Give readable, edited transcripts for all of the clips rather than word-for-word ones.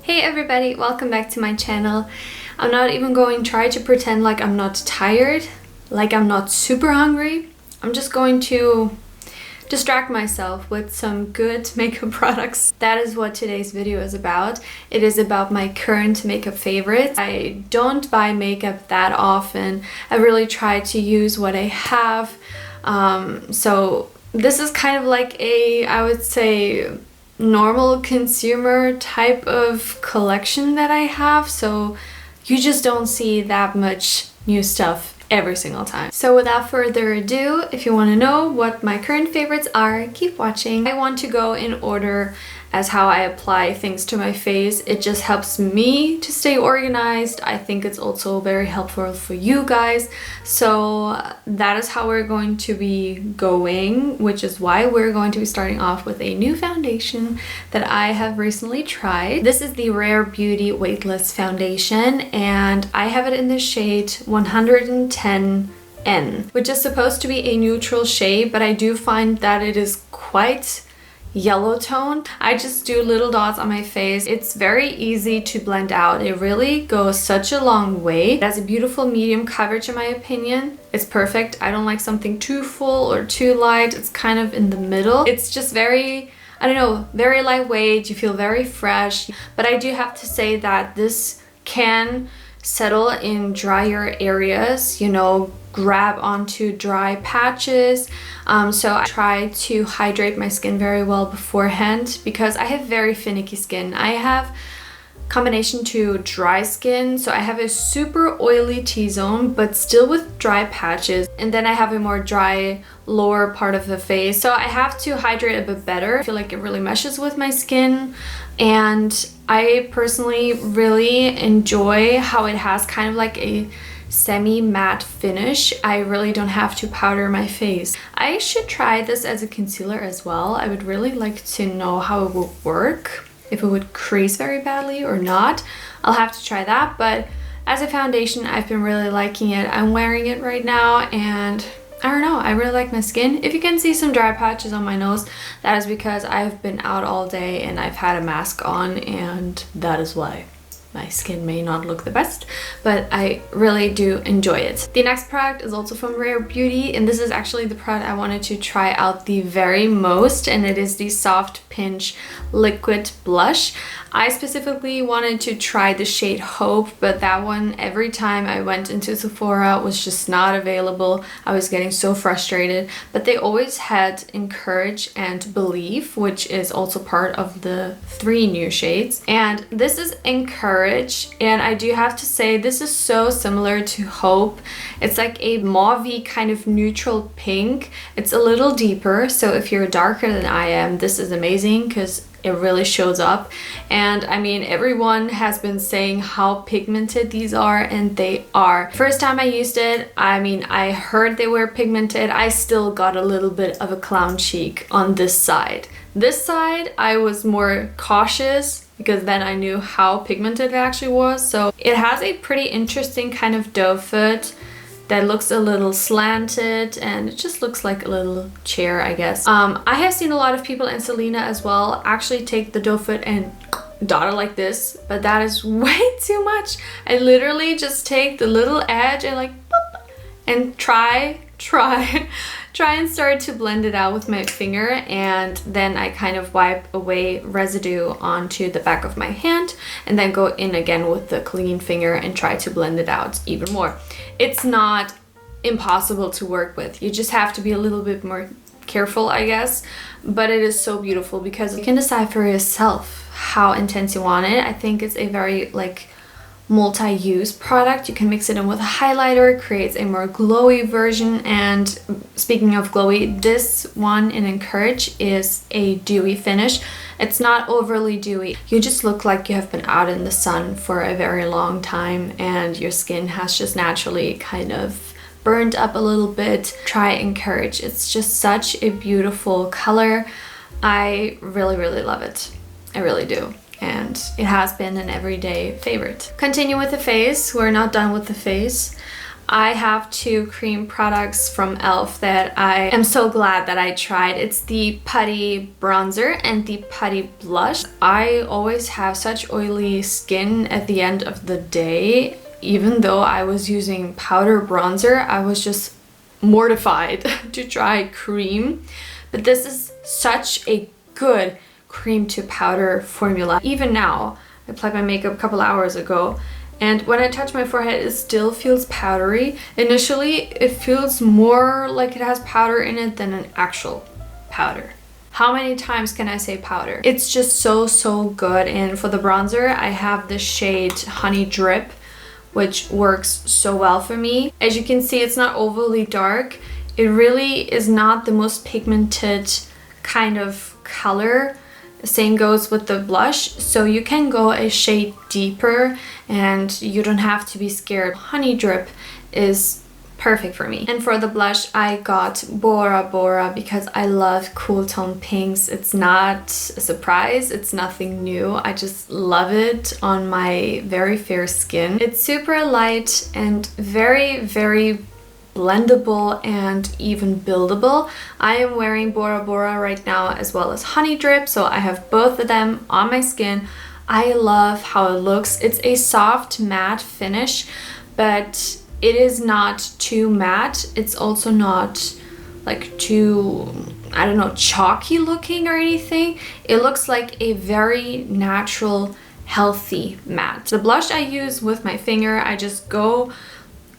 Hey everybody, welcome back to my channel. I'm not even going to try to pretend like I'm not tired, like I'm not super hungry. I'm just going to distract myself with some good makeup products. That is what today's video is about. It is about my current makeup favorites. I don't buy makeup that often. I really try to use what I have. So this is kind of like a, I would say, normal consumer type of collection that I have, so you just don't see that much new stuff every single time. So without further ado, if you want to know what my current favorites are, keep watching. I want to go in order as how I apply things to my face. It just helps me to stay organized. I think it's also very helpful for you guys. So that is how we're going to be going, which is why we're going to be starting off with a new foundation that I have recently tried. This is the Rare Beauty Weightless Foundation, and I have it in the shade 110N, which is supposed to be a neutral shade, but I do find that it is quite yellow toned. I just do little dots on my face. It's very easy to blend out. It really goes such a long way. It has a beautiful medium coverage in my opinion. It's perfect. I don't like something too full or too light. It's kind of in the middle. It's just very, I don't know, very lightweight. You feel very fresh. But I do have to say that this can settle in drier areas, you know, grab onto dry patches. So I try to hydrate my skin very well beforehand because I have very finicky skin. I have combination to dry skin, so I have a super oily T-zone but still with dry patches, and then I have a more dry lower part of the face, so I have to hydrate a bit better. I feel like it really meshes with my skin, and I personally really enjoy how it has kind of like a semi-matte finish. I really don't have to powder my face. I should try this as a concealer as well. I would really like to know how it would work, if it would crease very badly or not. I'll have to try that, but as a foundation, I've been really liking it. I'm wearing it right now, and I don't know, I really like my skin. If you can see some dry patches on my nose, that is because I've been out all day and I've had a mask on, and that is why my skin may not look the best, but I really do enjoy it. The next product is also from Rare Beauty, and this is actually the product I wanted to try out the very most, and it is the Soft Pinch Liquid Blush. I specifically wanted to try the shade Hope, but that one, every time I went into Sephora, was just not available. I was getting so frustrated, but they always had Encourage and Believe, which is also part of the 3 new shades. And this is Encourage, and I do have to say this is so similar to Hope. It's like a mauve-y kind of neutral pink. It's a little deeper, so if you're darker than I am, this is amazing because it really shows up. And I mean, everyone has been saying how pigmented these are, and they are. First time I used it, I mean, I heard they were pigmented. I still got a little bit of a clown cheek on this side. This side, I was more cautious because then I knew how pigmented it actually was. So it has a pretty interesting kind of doe foot that looks a little slanted, and it just looks like a little chair, I guess. I have seen a lot of people, and Selena as well, actually take the doe foot and dot it like this, but that is way too much. I literally just take the little edge and like boop, and try and start to blend it out with my finger, and then I kind of wipe away residue onto the back of my hand and then go in again with the clean finger and try to blend it out even more. It's not impossible to work with. You just have to be a little bit more careful, I guess, but it is so beautiful because you can decide for yourself how intense you want it. I think it's a very like multi-use product. You can mix it in with a highlighter, creates a more glowy version. And speaking of glowy, this one in Encourage is a dewy finish. It's not overly dewy. You just look like you have been out in the sun for a very long time, and your skin has just naturally kind of burned up a little bit. Try Encourage. It's just such a beautiful color. I really, really love it. I really do. And it has been an everyday favorite. Continue with the face. We're not done with the face. I have two cream products from e.l.f. that I am so glad that I tried. It's the Putty bronzer and the Putty blush. I always have such oily skin at the end of the day. Even though I was using powder bronzer, I was just mortified to try cream. But this is such a good cream to powder formula. Even now, I applied my makeup a couple hours ago, and when I touch my forehead, it still feels powdery. Initially, it feels more like it has powder in it than an actual powder. How many times can I say powder? It's just so good. And for the bronzer, I have the shade Honey Drip, which works so well for me. As you can see, it's not overly dark. It really is not the most pigmented kind of color. The same goes with the blush, so you can go a shade deeper and you don't have to be scared. Honey Drip is perfect for me. And for the blush, I got Bora because I love cool tone pinks. It's not a surprise, it's nothing new. I just love it on my very fair skin. It's super light and very blendable and even buildable. I am wearing Bora right now as well as Honey Drip, so I have both of them on my skin. I love how it looks. It's a soft matte finish, but it is not too matte. It's also not like too, I don't know, chalky looking or anything. It looks like a very natural, healthy matte. The blush I use with my finger, I just go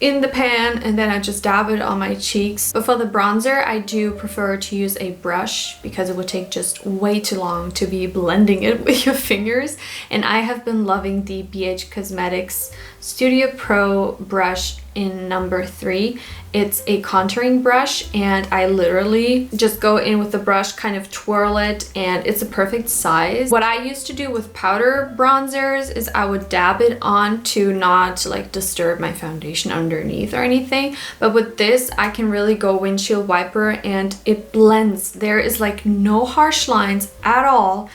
in the pan and then I just dab it on my cheeks. But for the bronzer, I do prefer to use a brush because it would take just way too long to be blending it with your fingers. And I have been loving the Beige Cosmetics Studio Pro brush in number 3. It's a contouring brush and I literally just go in with the brush, kind of twirl it, and it's a perfect size. What I used to do with powder bronzers is I would dab it on to not like disturb my foundation underneath or anything. But with this, I can really go windshield wiper and it blends. There is like no harsh lines at all.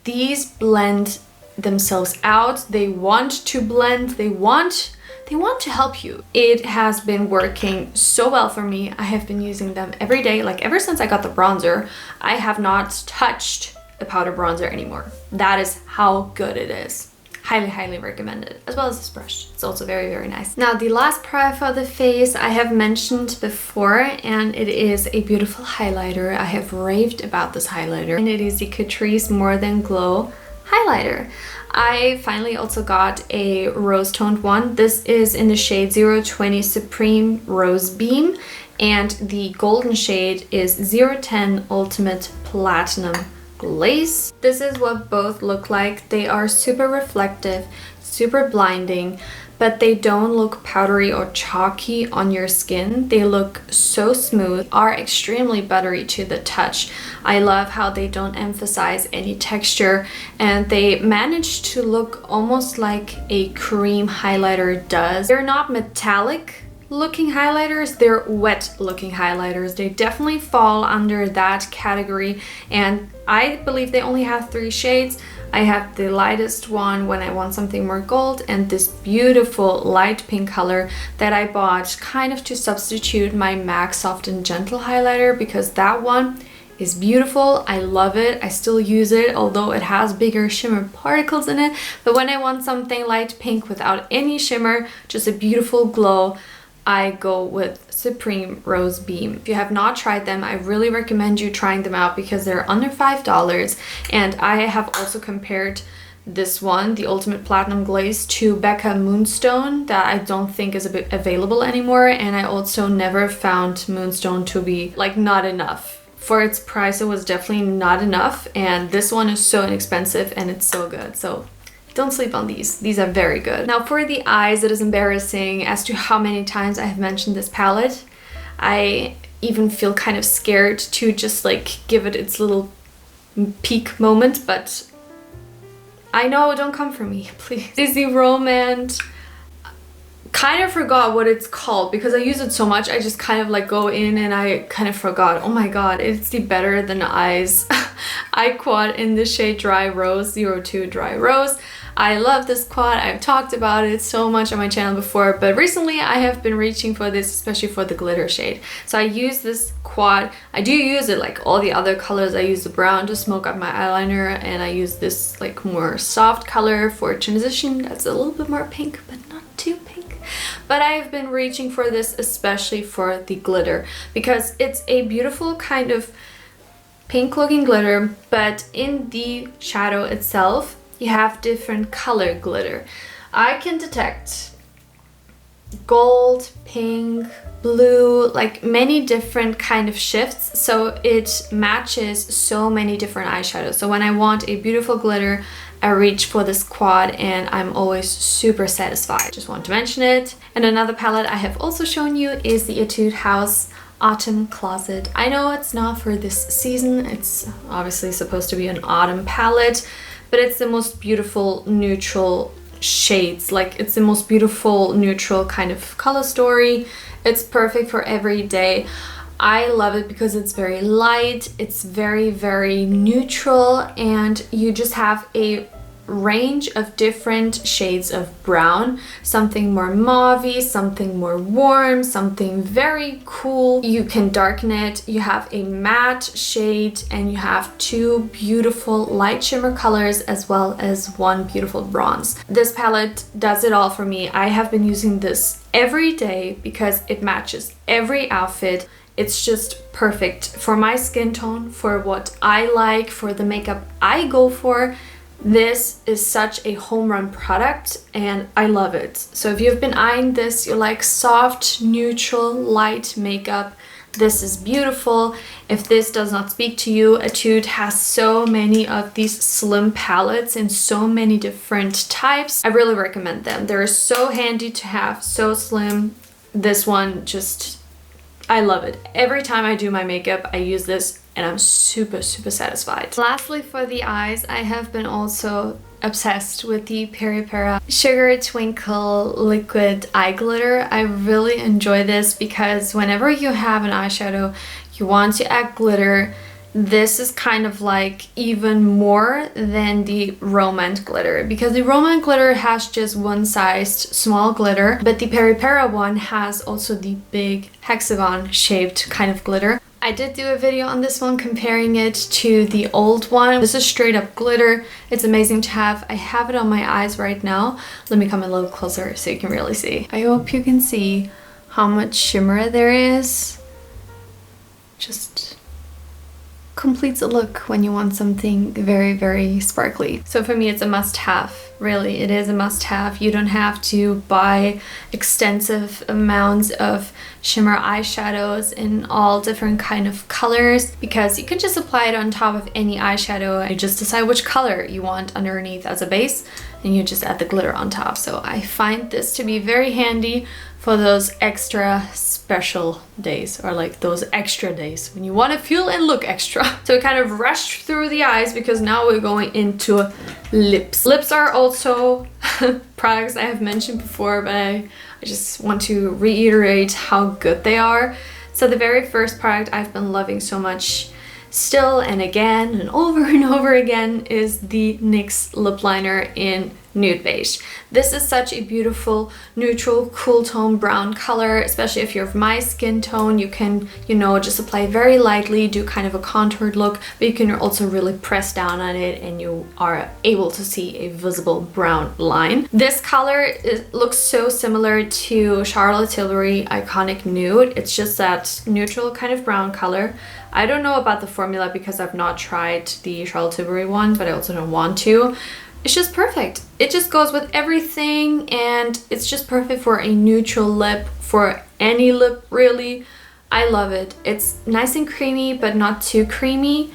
These blend themselves out. They want to blend. They want to help you. It has been working so well for me. I have been using them every day. Like ever since I got the bronzer, I have not touched a powder bronzer anymore. That is how good it is. Highly recommend it, as well as this brush. It's also very nice. Now the last product for the face I have mentioned before, and it is a beautiful highlighter. I have raved about this highlighter, and it is the Catrice More Than Glow highlighter. I finally also got a rose toned one. This is in the shade 020 Supreme Rose Beam, and the golden shade is 010 Ultimate Platinum Glaze. This is what both look like. They are super reflective, super blinding, but they don't look powdery or chalky on your skin. They look so smooth, are extremely buttery to the touch. I love how they don't emphasize any texture, and they manage to look almost like a cream highlighter does. They're not metallic looking highlighters, they're wet looking highlighters. They definitely fall under that category, and I believe they only have 3 shades. I have the lightest one when I want something more gold, and this beautiful light pink color that I bought kind of to substitute my MAC Soft and Gentle highlighter, because that one is beautiful. I love it. I still use it, although it has bigger shimmer particles in it. But when I want something light pink without any shimmer, just a beautiful glow, I go with Supreme Rose Beam. If you have not tried them, I really recommend you trying them out because they're under $5. And I have also compared this one, the Ultimate Platinum Glaze, to Becca Moonstone that I don't think is available anymore. And I also never found Moonstone to be like not enough. For its price, it was definitely not enough. And this one is so inexpensive and it's so good. So don't sleep on these. These are very good. Now for the eyes, it is embarrassing as to how many times I have mentioned this palette. I even feel kind of scared to just like give it its little peak moment, but I know, don't come for me, please. This is the Romance. Kind of forgot what it's called because I use it so much. I just kind of like go in and I kind of forgot. Oh my god, it's the Better Than Eyes eye quad in the shade Dry Rose, 02 Dry Rose. I love this quad. I've talked about it so much on my channel before, but recently I have been reaching for this, especially for the glitter shade. So I use this quad. I do use it like all the other colors. I use the brown to smoke up my eyeliner, and I use this like more soft color for transition. That's a little bit more pink, but not too pink. But I've been reaching for this especially for the glitter because it's a beautiful kind of pink looking glitter, but in the shadow itself you have different color glitter. I can detect gold, pink, blue, like many different kind of shifts, so it matches so many different eyeshadows. So when I want a beautiful glitter, I reach for this quad and I'm always super satisfied. Just want to mention it. And another palette I have also shown you is the Etude House Autumn Closet. I know it's not for this season, it's obviously supposed to be an autumn palette, but it's the most beautiful neutral shades. Like, it's the most beautiful neutral kind of color story. It's perfect for every day. I love it because it's very light, it's very, very neutral, and you just have a range of different shades of brown, something more mauvey, something more warm, something very cool. You can darken it. You have a matte shade and you have two beautiful light shimmer colors as well as one beautiful bronze. This palette does it all for me. I have been using this every day because it matches every outfit. It's just perfect for my skin tone, for what I like, for the makeup I go for. This is such a home run product and I love it. So if you've been eyeing this, you like soft, neutral, light makeup, this is beautiful. If this does not speak to you, Etude has so many of these slim palettes in so many different types. I really recommend them. They're so handy to have, so slim. This one just, I love it. Every time I do my makeup, I use this and I'm super, super satisfied. Lastly, for the eyes, I have been also obsessed with the Peri Sugar Twinkle Liquid Eye Glitter. I really enjoy this because whenever you have an eyeshadow, you want to add glitter. This is kind of like even more than the Romance glitter, because the Romance glitter has just one-sized small glitter, but the Peri one has also the big hexagon shaped kind of glitter. I did do a video on this one comparing it to the old one. This is straight up glitter. It's amazing to have. I have it on my eyes right now. Let me come a little closer so you can really see. I hope you can see how much shimmer there is. Just completes a look when you want something very, very sparkly. So for me, it's a must-have. Really, it is a must-have. You don't have to buy extensive amounts of shimmer eyeshadows in all different kind of colors, because you can just apply it on top of any eyeshadow. You just decide which color you want underneath as a base and you just add the glitter on top. So I find this to be very handy for those extra special days, or like those extra days when you want to feel and look extra. So we kind of rushed through the eyes because now we're going into lips. Lips are also products I have mentioned before, but I just want to reiterate how good they are. So the very first product I've been loving so much still and again and over again is the NYX lip liner in Nude Beige. This is such a beautiful neutral cool tone brown color, especially if you're of my skin tone. You can, you know, just apply very lightly, do kind of a contoured look, but you can also really press down on it and you are able to see a visible brown line. This color looks so similar to Charlotte Tilbury Iconic Nude. It's just that neutral kind of brown color. I don't know about the formula because I've not tried the Charlotte Tilbury one, but I also don't want to. It's just perfect. It just goes with everything and it's just perfect for a neutral lip, for any lip really. I love it. It's nice and creamy, but not too creamy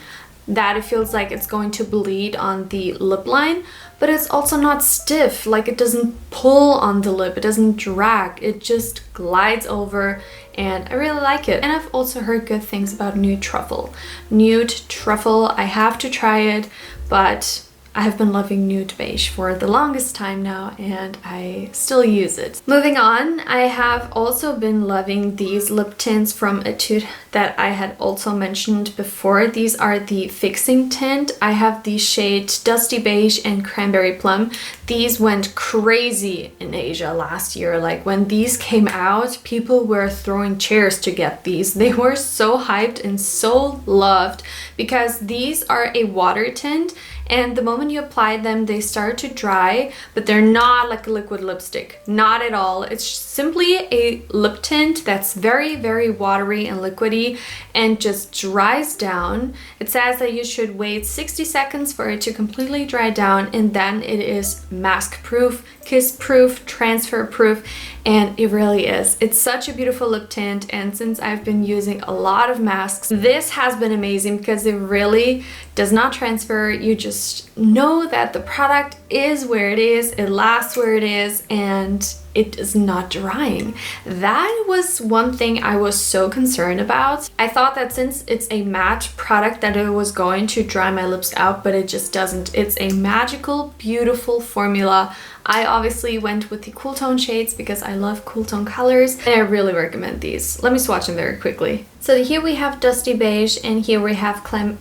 that it feels like it's going to bleed on the lip line, but it's also not stiff, like it doesn't pull on the lip, it doesn't drag, it just glides over, and I really like it. And I've also heard good things about Nude Truffle. Nude Truffle, I have to try it, but I have been loving Nude Beige for the longest time now and I still use it. Moving on, I have also been loving these lip tints from Etude that I had also mentioned before. These are the Fixing Tint. I have the shade Dusty Beige and Cranberry Plum. These went crazy in Asia last year. Like when these came out, people were throwing chairs to get these. They were so hyped and so loved because these are a water tint, and the moment you apply them, they start to dry, but they're not like a liquid lipstick. Not at all. It's simply a lip tint that's very, very watery and liquidy and just dries down. It says that you should wait 60 seconds for it to completely dry down, and then it is mask proof, kiss proof, transfer proof, and it really is. It's such a beautiful lip tint, and since I've been using a lot of masks, this has been amazing because it really does not transfer. You just know that the product is where it is, it lasts where it is, and it is not drying. That was one thing I was so concerned about. I thought that since it's a matte product that it was going to dry my lips out, but it just doesn't. It's a magical, beautiful formula. I obviously went with the cool tone shades because I love cool tone colors, and I really recommend these. Let me swatch them very quickly. So here we have Dusty Beige, and here we have Cranberry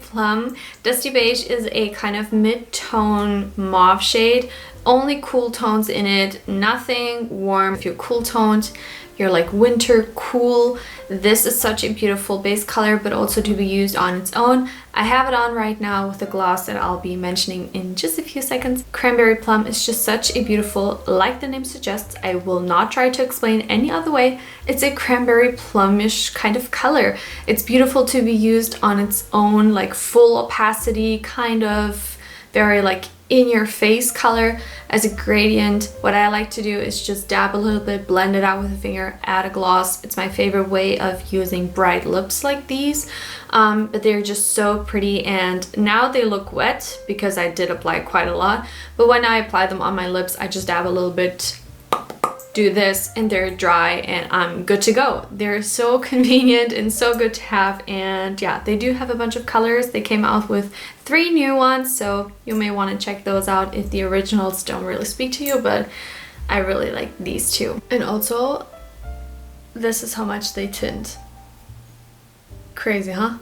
Plum. Dusty Beige is a kind of mid-tone mauve shade. Only cool tones in it, nothing warm. If you're cool toned, you're like winter cool. This is such a beautiful base color, but also to be used on its own. I have it on right now with a gloss that I'll be mentioning in just a few seconds. Cranberry Plum is just such a beautiful, like the name suggests, I will not try to explain any other way. It's a cranberry plumish kind of color. It's beautiful to be used on its own, like full opacity, kind of very like in your face color as a gradient. What I like to do is just dab a little bit, blend it out with a finger, add a gloss. It's my favorite way of using bright lips like these, but they're just so pretty, and now they look wet because I did apply quite a lot, but when I apply them on my lips, I just dab a little bit, do this, and they're dry, and I'm good to go. They're so convenient and so good to have, and yeah, they do have a bunch of colors. They came out with 3 new ones, so you may want to check those out if the originals don't really speak to you, but I really like these two. And also, this is how much they tint. Crazy, huh?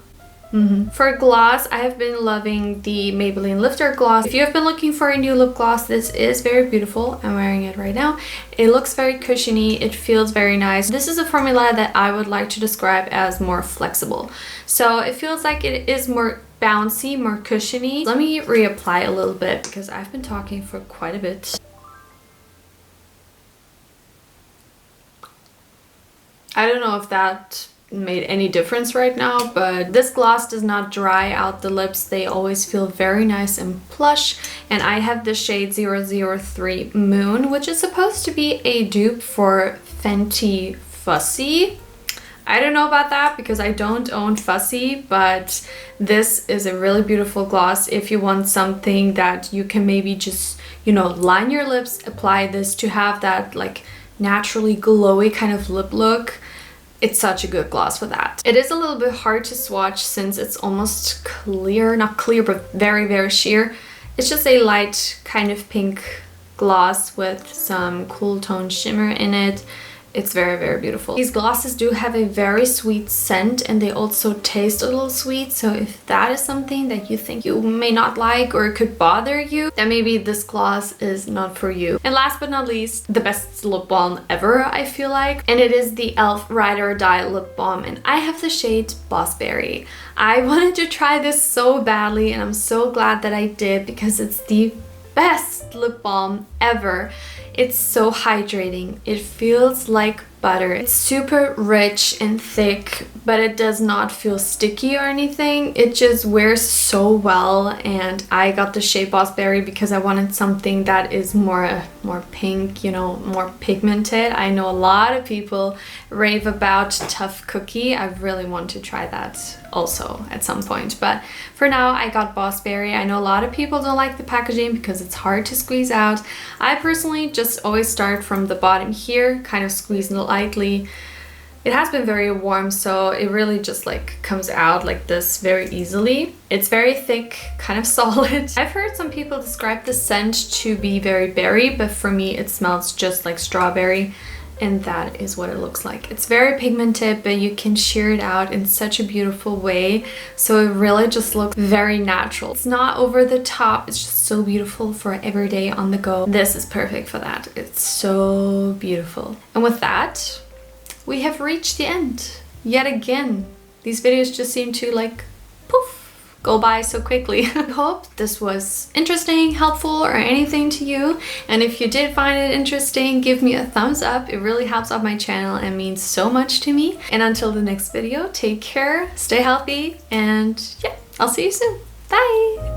For gloss, I have been loving the Maybelline Lifter Gloss. If you have been looking for a new lip gloss, this is very beautiful. I'm wearing it right now. It looks very cushiony. It feels very nice. This is a formula that I would like to describe as more flexible. So it feels like it is more bouncy, more cushiony. Let me reapply a little bit because I've been talking for quite a bit. I don't know if that made any difference right now, but this gloss does not dry out the lips. They always feel very nice and plush, and I have the shade 003 Moon, which is supposed to be a dupe for Fenty Fussy. I don't know about that because I don't own Fussy, but this is a really beautiful gloss if you want something that you can maybe just, you know, line your lips, apply this to have that like naturally glowy kind of lip look. It's such a good gloss for that. It is a little bit hard to swatch since it's almost clear, not clear, but very, very sheer. It's just a light kind of pink gloss with some cool tone shimmer in it. It's very, very beautiful. These glosses do have a very sweet scent, and they also taste a little sweet. So if that is something that you think you may not like or could bother you, then maybe this gloss is not for you. And last but not least, the best lip balm ever, I feel like. And it is the e.l.f. Ride or Die Lip Balm, and I have the shade Bossberry. I wanted to try this so badly, and I'm so glad that I did because it's the best lip balm ever. It's so hydrating. It feels like butter. It's super rich and thick, but it does not feel sticky or anything. It just wears so well, and I got the shade Bossberry because I wanted something that is more pink, you know, more pigmented. I know a lot of people rave about Tough Cookie. I really want to try that also at some point, but for now I got Bossberry. I know a lot of people don't like the packaging because it's hard to squeeze out. I personally just always start from the bottom here, kind of squeeze it lightly. It has been very warm, so it really just like comes out like this very easily. It's very thick, kind of solid. I've heard some people describe the scent to be very berry, but for me it smells just like strawberry. and that is what it looks like. It's very pigmented, but you can sheer it out in such a beautiful way, so it really just looks very natural. It's not over the top, it's just so beautiful for every day on the go. This is perfect for that. It's so beautiful. And with that, we have reached the end yet again. These videos just seem to like poof go by so quickly. I hope this was interesting, helpful, or anything to you. And if you did find it interesting, give me a thumbs up. It really helps out my channel and means so much to me. And until the next video, take care, stay healthy, and yeah, I'll see you soon. Bye!